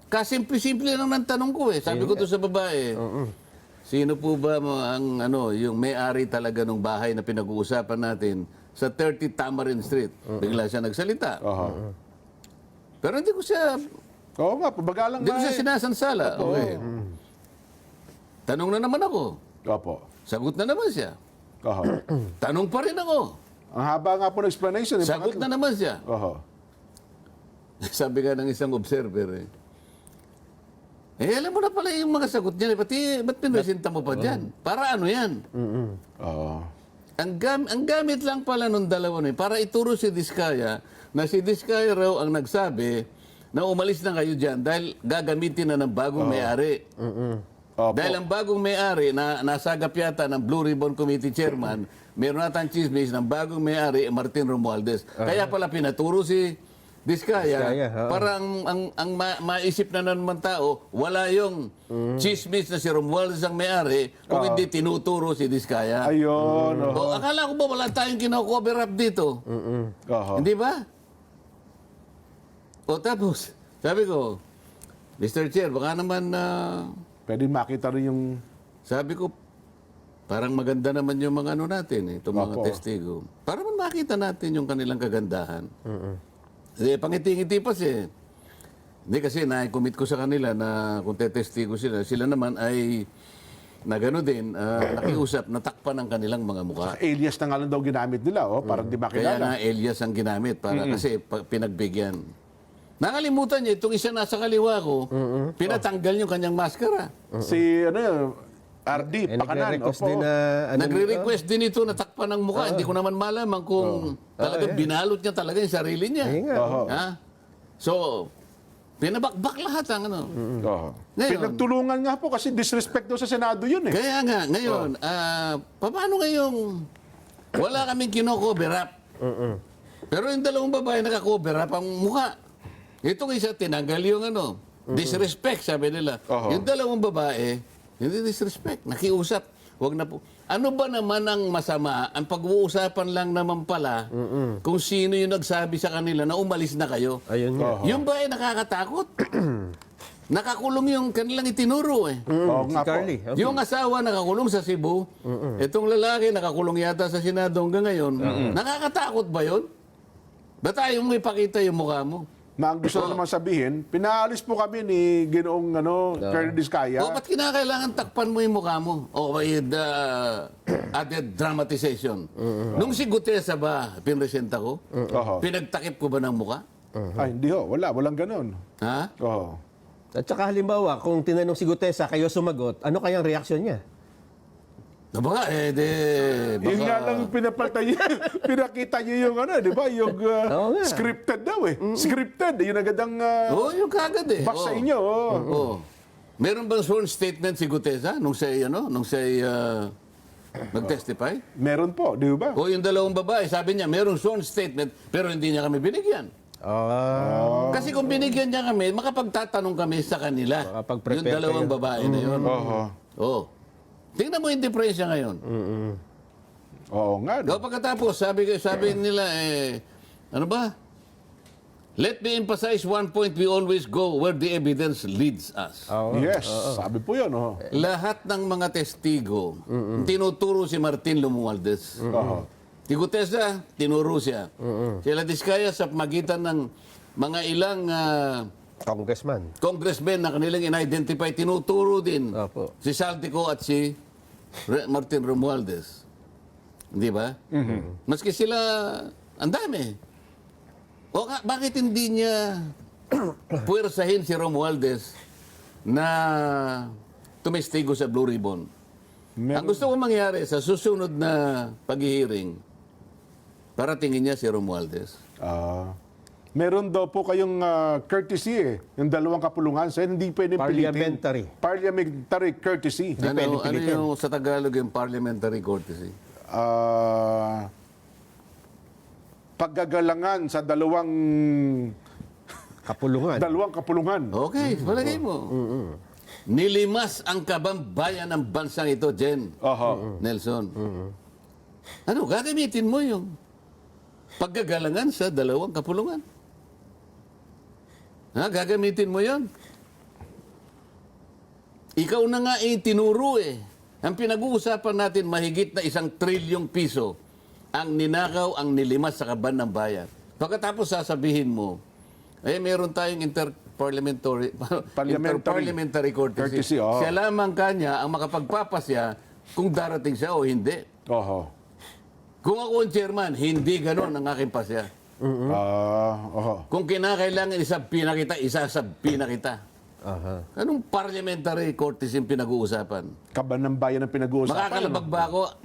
Kasimple-simple lang ng tanong ko eh. Sabi ko to sa babae, sino po ba yung may-ari talaga ng bahay na pinag-uusapan natin sa 30 Tamarin Street? Bigla siya nagsalita. Pero hindi ko siya... Oo nga, pabagalang Hindi ko siya sinasansala. Okay. Tanong na naman ako. Opo. Sagot na naman siya. Tanong pa rin ako. Ang haba nga po ng explanation. Sagot na naman siya. Sabi nga ng isang observer alam mo na pala yung mga sagot niya. Ba't pinresenta mo pa dyan? Para ano yan? Ang gamit lang pala nung dalawa na para ituro si Diskaya na si Diskaya raw ang nagsabi na umalis na kayo dyan dahil gagamitin na ng bagong may-ari. Dahil ang bagong may-ari na nasagap yata ng Blue Ribbon Committee Chairman, meron natang chismis ng bagong may-ari, Martin Romualdez. Kaya pala pinaturo si Diskaya para ang maisip na naman tao, wala yung chismis na si Romualdez ang may-ari kung hindi tinuturo si Diskaya. Ayun. Akala ko ba wala tayong kino-cover up dito? Hindi ba? O tapos, sabi ko, Mr. Chair, baka naman Pwede makita rin yung... sabi ko, parang maganda naman yung mga natin, itong mga testigo. Para man makita natin yung kanilang kagandahan. Pangiti-ngiti pa siya. Hindi kasi na-commit ko sa kanila na kung tetestigo sila, sila naman ay na gano'n din, nakiusap, natakpan ang kanilang mga mukha. Alias na nga lang daw ginamit nila, parang di Kaya makilala. na alias ang ginamit para kasi pinagbigyan. Nakalimutan niya, itong isa nasa kaliwa ko, pinatanggal yung kanyang maskara. Si, RD, Pakanan. Nagre-request din na... Nagre-request din ito na takpan ng mukha. Hindi ko naman malaman kung talagang binalot niya talaga yung sarili niya. Ha? So, pinabakbak lahat ang Ngayon, Pinagtulungan nga po kasi disrespect daw sa Senado yun eh. Kaya nga, ngayon, paano ngayong wala kaming kino-cover up? Pero yung dalawang babae naka-cover up ang mukha. Itong isa, tinanggal yung disrespect, sabi nila. Yung dalawang babae, hindi disrespect, nakiusap. Wag na po. Ano ba naman ang masama? Ang pag-uusapan lang naman pala kung sino yung nagsabi sa kanila na umalis na kayo. Ayun nga. Yung ba ay nakakatakot? Nakakulong yung kanilang itinuro eh. Si Carly. Yung asawa nakakulong sa Cebu, itong lalaki nakakulong yata sa Senado hanggang ngayon. Nakakatakot ba yun? Ba't ayaw mo ipakita yung mukha mo? Na ang gusto naman sabihin, pinaalis po kami ni Ginoong Colonel Diskaya. Ba't kinakailangan takpan mo yung mukha mo? With added dramatization. Nung si Gutesa ba, pinresenta ko? Pinagtakip ko ba ng mukha? Ay, hindi ho. Walang ganon. Ha? At saka halimbawa, kung tinanong si Gutesa, kayo sumagot, ano kayang reaksyon niya? Baka, Yung nga lang pinapalta niyo, pinakita niyo yung di ba? Yung scripted daw eh. Scripted, yun agad ang yung kagad eh. basa inyo. Meron bang sworn statement si Gutesa nung siya, mag-testify? Meron po, di ba? O yung dalawang babae, sabi niya, meron sworn statement, pero hindi niya kami binigyan. Kasi kung binigyan niya kami, makapagtatanong kami sa kanila. Yung dalawang babae na yun. Tingnan mo yung diferensya ngayon. Oo nga. Pagkatapos, sabi nila, ano ba? Let me emphasize one point, we always go where the evidence leads us. Yes, sabi po yun. Lahat ng mga testigo, tinuturo si Martin Romualdez. Si Gutesa, tinuro siya. Sila Diskaya sa magitan ng mga ilang congressmen na kanilang in-identify, tinuturo din Opo. si Saltico at si Martin Romualdez. Di ba? Maski sila, ang dami. Bakit hindi niya puwersahin si Romualdez na tumestigo sa Blue Ribbon? Ang gusto ko mangyari sa susunod na paghihiring, paratingin niya si Romualdez. Meron daw po kayong courtesy yung dalawang kapulungan. So, hindi pwedeng Parliamentary. pilitin. Parliamentary courtesy. Ano yung sa Tagalog yung parliamentary courtesy? Paggagalangan sa dalawang kapulungan. Okay, palagay mo. Nilimas ang kabambayan ng bansang ito, Jen. Nelson. Ano, gagamitin mo yung paggagalangan sa dalawang kapulungan? Gagamitin mo yon? Ikaw na nga tinuro eh. Ang pinag-uusapan natin, mahigit na 1 trilyong piso ang ninakaw, ang nilimas sa kaban ng bayan. Pagkatapos sasabihin mo, meron tayong interparliamentary courtesy. Siya lamang kanya ang makapagpapasya kung darating siya o hindi. Kung ako ang chairman, hindi ganon ang aking pasya. Kung kinakailangan isasabi na kita. Anong parliamentary courtesy yung pinag-uusapan? Kaban ng bayan ang pinag-uusapan. Makakalabag ba ako?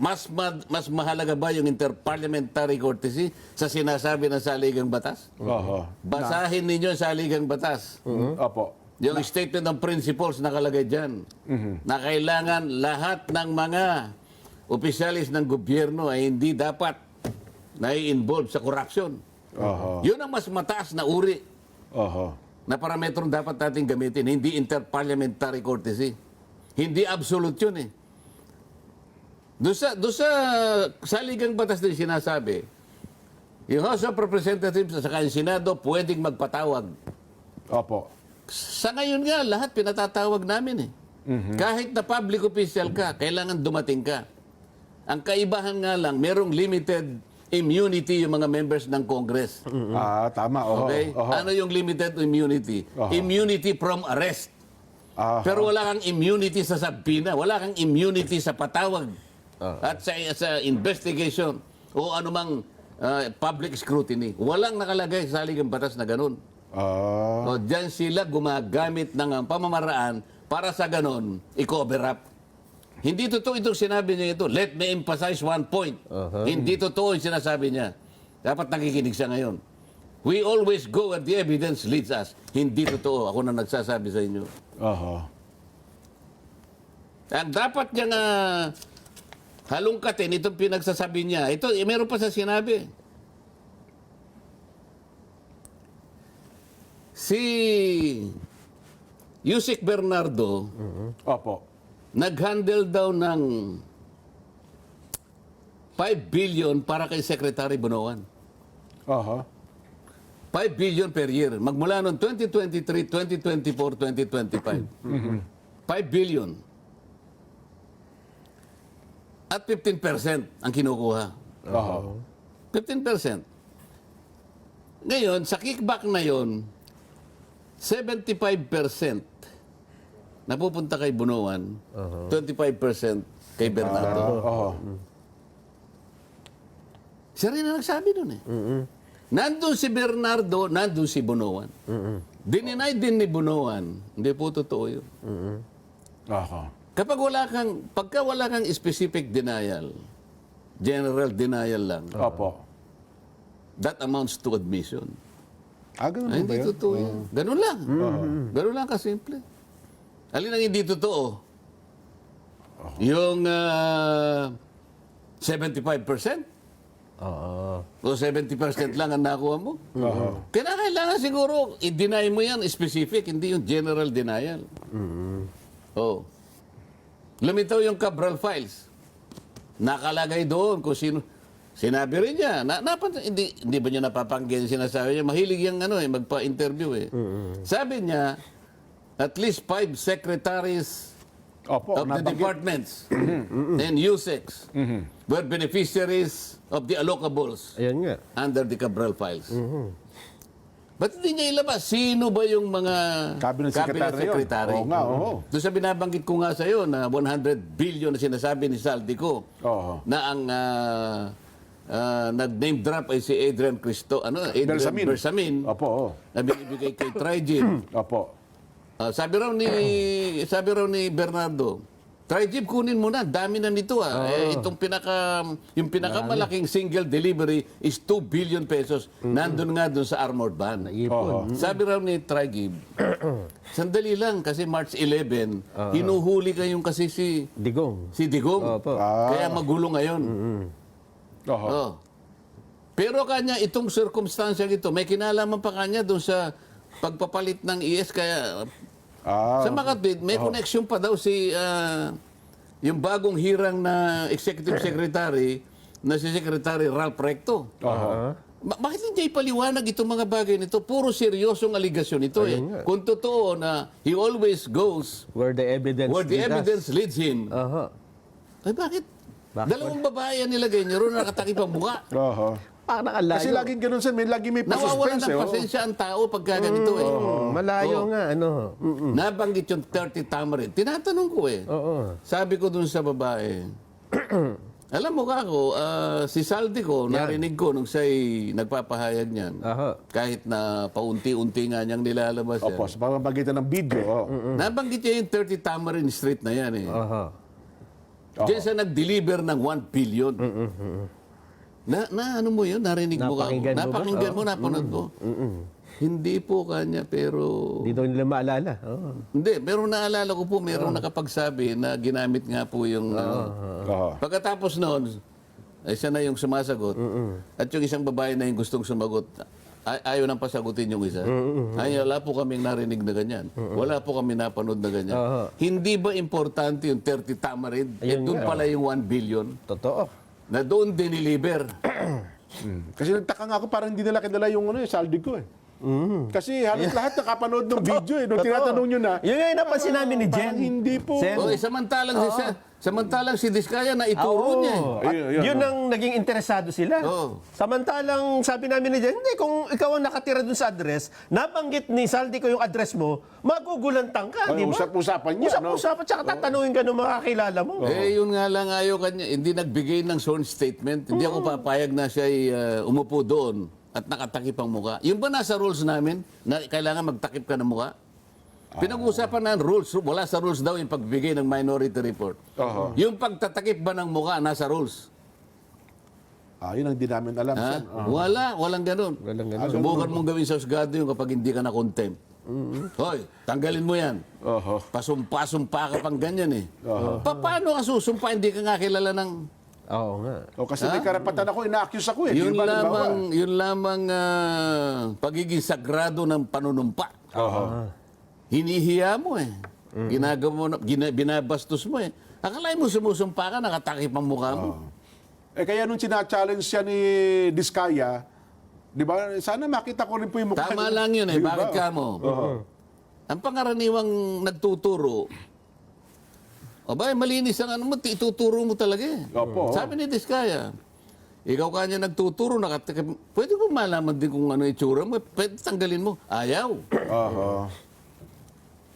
Mas mahalaga ba yung interparliamentary courtesy sa sinasabi ng saligang batas? Basahin ninyo ang saligang batas. Opo. Yung statement of principles nakalagay dyan. Na kailangan lahat ng mga opisyalis ng gobyerno ay hindi dapat nai-involve sa corruption. Yun ang mas mataas na uri na parametrong dapat natin gamitin. Hindi interparliamentary courtesy. Hindi absolute yun eh. Doon sa saligang batas din sinasabi, yung House of Representatives at saka yung Senado pwedeng magpatawag. Opo. Sa ngayon nga, lahat pinatatawag namin eh. Kahit na public official ka, kailangan dumating ka. Ang kaibahan nga lang, merong limited immunity yung mga members ng Congress. Tama. Okay? Ano yung limited immunity? Immunity from arrest. Pero wala kang immunity sa sabina, wala kang immunity sa patawag at sa investigation o anumang public scrutiny. Walang nakalagay sa saligang batas na ganun. So, diyan sila gumagamit ng pamamaraan para sa ganun, i-cover up. Hindi totoo itong sinabi niya ito. Let me emphasize one point. Hindi totoo yung sinasabi niya. Dapat nakikinig siya ngayon. We always go where the evidence leads us. Hindi totoo. Ako na nagsasabi sa inyo. Ang dapat niyang halongkatin itong pinagsasabi niya. Ito, meron pa sa sinabi. Si Yusek Bernardo, nag-handle daw ng 5 billion para kay Secretary Bonoan. 5 billion per year. Magmula noong 2023, 2024, 2025. 5 billion. At 15% ang kinukuha. 15%. Ngayon, sa kickback na yon, 75% napupunta kay Bonoan, 25% kay Bernardo. Siya rin ang nagsabi nun eh. Nandun si Bernardo, nandun si Bonoan. Dininay din ni Bonoan. Hindi po totoo yun. Pagka wala kang specific denial, general denial lang, that amounts to admission. Ganun ba Hindi yun? totoo yun. Ganun lang. Ganun lang kasimple. Alin ang hindi totoo? Yung 75%? O 70% lang ang nakuha mo? Kailangan siguro, i-deny mo yan specific, hindi yung general denial. Lumitaw yung Cabral Files. Nakalagay doon kung sino. Sinabi rin niya. Hindi ba niya napapangkin sinasabi niya? Mahilig yung magpa-interview eh. Sabi niya, at least 5 secretaries of the departments and USECs were beneficiaries of the allocables under the Cabral Files. Ba't hindi niya ilabas? Sino ba yung mga Cabinet Secretary yun. secretary? Oo nga, oo. Doon sa binabanggit ko nga sa iyo na 100 billion na sinasabi ni Saldico Oo. na ang nag-name drop ay si Adrian Adrian Bersamin. Bersamin Opo, oo. na binibigay kay Trigib. Opo. Sabi raw ni Bernardo, Trigib kunin mo na, dami na nito itong yung pinakamalaking single delivery is 2 billion pesos. Nandun nga doon sa armored van. Ipon. Sabi raw ni Trigib, sandali lang kasi March 11, hinuhuli kayong kasi si Digong. Digong. Opo. Kaya magulo ngayon. Oho. Oh. Pero kanya itong circumstance ito, may kinalaman pa kanya doon sa pagpapalit ng ES kaya sa Makati, may connection pa daw si yung bagong hirang na executive secretary na si Secretary Ralph Recto. Bakit hindi ipaliwanag itong mga bagay nito? Puro seryosong aligasyon ito Kung totoo na he always goes Where the evidence leads him. Ay bakit? Dalawang babae ang nilagay niya ron nakatakip ang mukha. Oho. Parang alayo. Kasi laging ganun sa lagi may Nawawalan pa-suspense. ng pasensya ang tao pagka ganito Malayo nga, ano. Nabanggit yung 30 tamarin. Tinatanong ko Sabi ko dun sa babae, alam mo ka ako, si Saldico, narinig ko nung siya'y nagpapahayag niyan. Kahit na paunti-unti nga niyang nilalabas yan. Opo, sa pamamagitan ng video. Nabanggit niya yung 30 Tamarin Street na yan Diyan siya nag-deliver ng 1 billion. Na ano mo yun? Narinig mo ka? Napakinggan mo ba? Napanood mo? Hindi po kanya, pero... Hindi daw nila maalala. Hindi, pero naalala ko po, merong nakapagsabi na ginamit nga po yung... Pagkatapos noon, ay siya na yung sumasagot. At yung isang babae na yung gustong sumagot, ayaw nang pasagutin yung isa. Ay, wala po kaming narinig na ganyan. Wala po kami napanood na ganyan. Hindi ba importante yung 30 Tamarin? Doon pala yung 1 billion. Totoo. Na doon diniliver. Kasi nagtaka nga ako, parang hindi nila kinala yung saldi ko Kasi halos lahat nakapanood ng video Nung tinatanong nyo na. Yun nga yung napansin namin ni Jen. Parang hindi po. Sen. Samantalang si Diskaya na ituro niya. At yun ang naging interesado sila. Samantalang sabi namin ni Jen, hindi, kung ikaw ang nakatira dun sa address, nabanggit ni Saldi ko yung address mo, magugulantang ka, di ba? Usap-usapan niya. Usap-usapan, tsaka tatanungin ka ng mga kakilala mo. Yun nga lang ayaw kanya. Hindi nagbigay ng sworn statement. Hindi ako papayag na siya'y umupo doon at nakatakip ang mukha. Yung ba nasa rules namin na kailangan magtakip ka ng mukha? Pinag-uusapan ng rules. Wala sa rules daw yung pagbigay ng minority report. Yung pagtatakip ba ng mukha nasa rules? Yun ang di namin alam. Sen. Walang ganun. Subukan mong gawin sa husgado yung kapag hindi ka na contempt. Hoy, tanggalin mo yan. Pasumpa-sumpa ka pang ganyan Paano ka susumpa? Hindi ka nga kilala ng... Oo nga. Kasi may karapatan ako, ina-accuse ako Yun lamang pagiging sagrado ng panunumpa. Hinihiya mo Ginagawa mo, binabastos mo Akalain mo sumusumpa ka, nakatakip ang mukha mo. Kaya nung sina-challenge siya ni Diskaya, di ba, sana makita ko rin po yung mukha. Tama lang yun Bakit ka mo? Ang pangaraniwang nagtuturo, malinis ang ano mo, ituturo mo talaga Sabi ni Diskaya, ikaw kanya nagtuturo, pwede ko malaman din kung ano itsura mo, pwede tanggalin mo. Ayaw.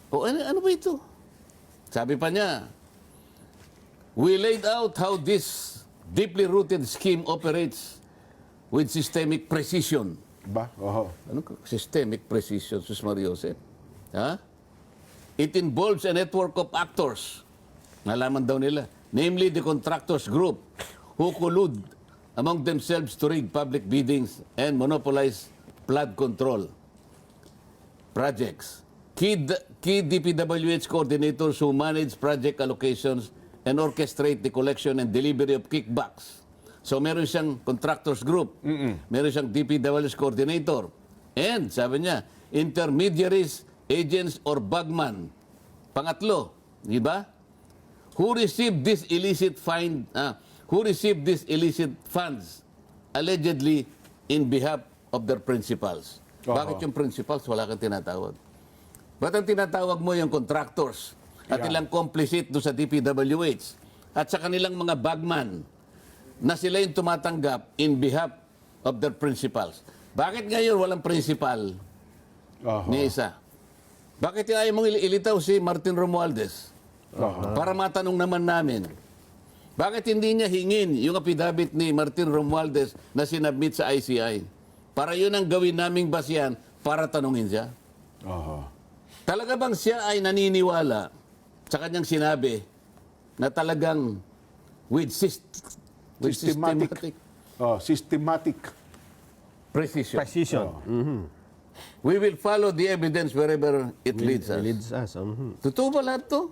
Ano ba ito? Sabi pa niya, we laid out how this deeply rooted scheme operates with systemic precision. Ba? Ano systemic precision, Sus Mariosep? It involves a network of actors. Nalaman daw nila. Namely, the contractors group who collude among themselves to rig public biddings and monopolize flood control projects. Key DPWH coordinators who manage project allocations and orchestrate the collection and delivery of kickbacks. So meron siyang contractors group, meron siyang DPWH coordinator, and sabi niya, intermediaries, agents, or bagman. Pangatlo, di ba? Who received this illicit funds allegedly in behalf of their principals. Bakit yung principals wala kang tinatawag? Ba't ang tinatawag mo yung contractors at ilang complicit doon sa DPWH at sa kanilang mga bagman na sila yung tumatanggap in behalf of their principals? Bakit ngayon walang principal Aha. Ni isa. Bakit ayaw mong ilitaw si Martin Romualdez? Para matanong naman namin. Bakit hindi niya hingin yung affidavit ni Martin Romualdez na sinabmit sa ICI? Para yun ang gawin naming basihan para tanungin siya. Aha. Talaga bang siya ay naniniwala sa kanyang sinabi na talagang with systematic Systematic. precision. Precision. We will follow the evidence wherever it leads us. Leads us. Totoo ba lahat to?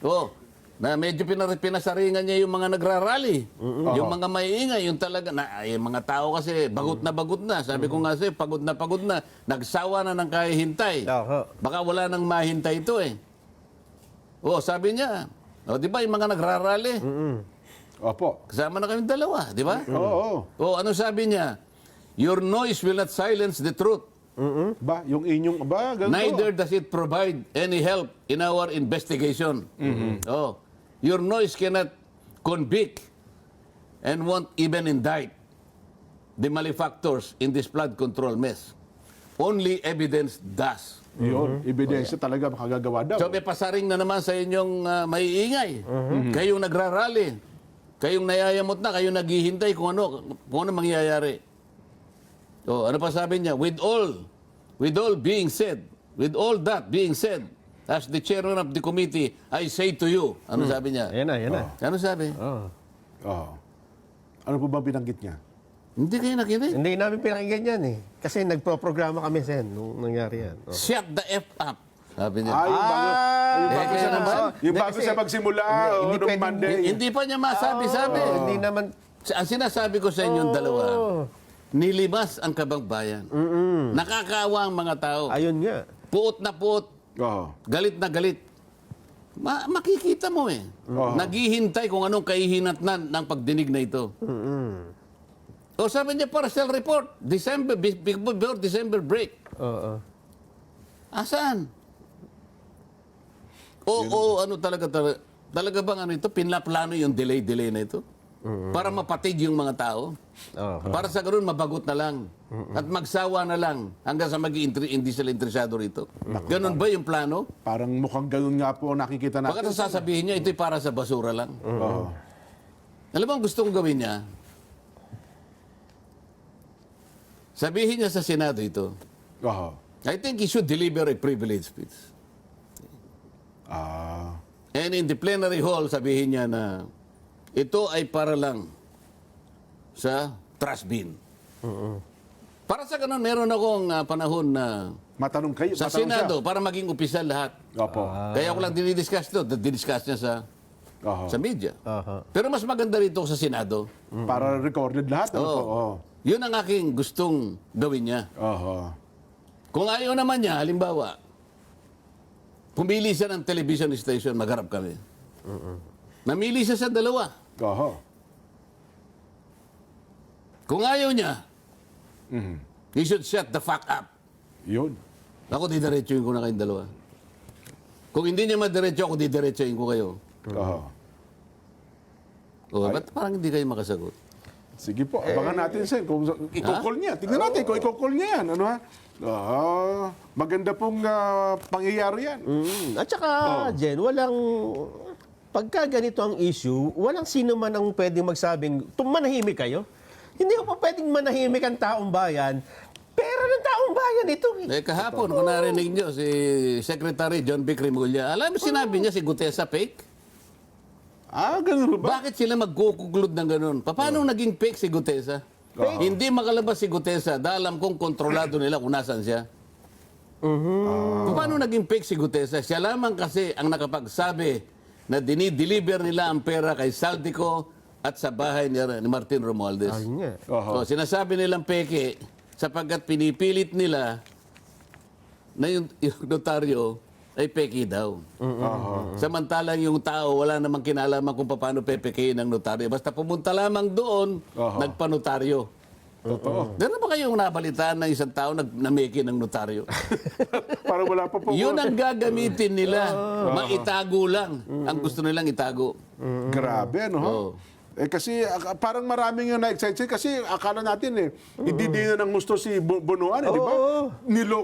Oo. Na medyo pinasaringan niya yung mga nagrarally. Yung mga maiingay, yung talaga, yung mga tao kasi bagot na. Sabi ko nga sa'yo, pagod na. Nagsawa na ng kahihintay. Aha. Baka wala nang mahintay ito eh. Oo, sabi niya. O, di ba yung mga nagrarally? Opo. Kasama na kami dalawa, di ba? Oo. O, ano sabi niya? Your noise will not silence the truth. Ba, yung inyong, ba, ganito. Neither does it provide any help in our investigation. Oh, your noise cannot convict and won't even indict the malefactors in this flood control mess. Only evidence does. Yun, ebidensya talaga makagagawa daw. So may pasaring na naman sa inyong maiingay. Kayong nagrarally. Kayong nayayamot na, kayong naghihintay kung ano mangyayari. So, ano pa sabi niya? With all that being said, as the chairman of the committee, I say to you, ano sabi niya? Ayan na. Ano sabi? Oo. Ano po ba binanggit niya? Hindi kayo nakinig. Hindi namin pinakinggan yan eh. Kasi nagpo-programa kami, Sen, nung nangyari yan. Shut the F up. Sabi niya. Yung bago kaya siya naman. yung bago siya magsimula Hindi nung pwedeng- Monday. Hindi pa niya masabi. Hindi naman... Ang sinasabi ko sa inyong dalawa, nilibas ang kabangbayan. Nakakaawa ang mga tao. Ayun nga. Puot na puot. Oo. Galit na galit. Makikita mo eh. Naghihintay kung anong kahihinatnan ng pagdinig na ito. O sabi niya, partial report. Before December break. Oo. Asaan? O ano talaga bang ano ito? Pinlaplano yung delay na ito? Para mapatig yung mga tao? Para sa ganoon, mabagot na lang. At magsawa na lang hanggang sa hindi sila interesado rito. Ganon ba yung plano? Parang mukhang ganun nga po ang nakikita natin. Baka sasabihin niya, ito'y para sa basura lang. Alam mo ang gusto kong gawin niya? Sabihin niya sa Senado ito, Oo. I think he should deliver a privilege speech. And in the plenary hall, sabihin niya na ito ay para lang sa trash bin. Para sa ganun, meron akong panahon na Matanong kayo. sa matanong Senado para maging opisyal lahat. Siya. Opo. Kaya ako lang dinidiscuss ito. Didiscuss niya sa media. Pero mas maganda rito sa Senado. Para recorded lahat. Ano po? Oo. Yun ang aking gustong gawin niya. Oo. Kung ayaw naman niya, halimbawa, pumili siya ng television station, magharap kami. Namili siya sa dalawa. Oo. Kung ayaw niya, he should shut the fuck up. Yun. Ako didiretsuhin ko na kayong dalawa. Kung hindi niya madiretso, ako didiretsuhin ko kayo. Oo. O, ba't parang hindi kayo makasagot? Sige po, abangan natin, Sen. Kung i-call niya. Tingnan natin kung i-call niya yan. Ano ha? Maganda pong pangyayari yan. At saka, Jen, pagka ganito ang issue, walang sino man ang pwedeng magsabing, manahimik kayo. Hindi ko pa pwedeng manahimik ang taong bayan. Pera ng taong bayan ito. Kahapon, kung narinig niyo, si Secretary John B. Cremulya, alam mo sinabi niya si Gutesa fake? Ganun ba? Bakit sila magkukuklod ng ganun? Paano naging fake si Gutesa? Hindi makalabas si Gutesa dahil alam kong kontrolado nila kung nasan siya. Paano naging fake si Gutesa? Siya lamang kasi ang nakapagsabi na dinideliver nila ang pera kay Saldico at sa bahay ni Martin Romualdez. So, sinasabi nilang peke sapagkat pinipilit nila na yung notaryo ay peki daw. Samantalang yung tao, wala namang kinalaman kung paano pepekein ng notaryo. Basta pumunta lamang doon, nagpanotaryo. Totoo. Meron ba kayong nabalitaan na isang tao nameke ng notaryo? Parang wala pa po. Yun ang gagamitin nila. Maitago lang. Ang gusto nilang itago. Grabe, ano ha? Oo. Kasi parang maraming yung na-excite kasi akala natin hindi din na ng gusto si Bonoan, di ba?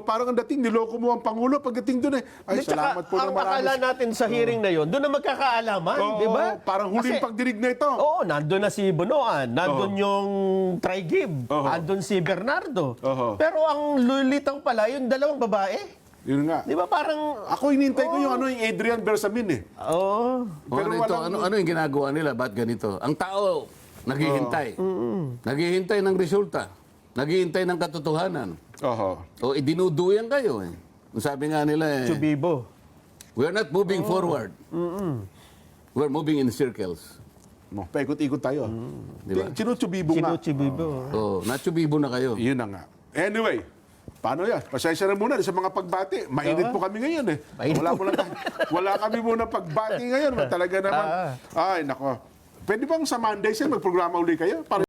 Parang ang dating, niloko mo ang Pangulo pagdating doon Ay, Tsaka, salamat po ng ang marami. akala natin sa hearing na yon, doon na magkakaalaman, Oo, di ba? Parang huling Kasi- pagdinig na ito. Oo, nandun na si Bonoan, nandun yung Trigib, Oo. nandun si Bernardo. Oo. Pero ang lulitang pala, yung dalawang babae. Yun nga. Di ba parang... Ako hinintay ko yung Adrian Bersamin Oo. Pero ano yung ginagawa nila? Ba't ganito? Ang tao, naghihintay. Naghihintay ng resulta. Naghihintay ng katotohanan. Oho. O idinuduyan kayo Sabi nga nila Chubibo. we're not moving forward. We're moving in circles. Paikot-ikot tayo. Di ba? Sinutsubibong nga. Chubibo. Nachubibo na kayo. Yun na nga. Anyway, paano yan? Pasensya na muna sa mga pagbati. Mainit po kami ngayon Mainit Wala kami muna pagbati ngayon. Talaga naman. Ay, nako. Pwede bang sa Monday magprograma uli kayo? Para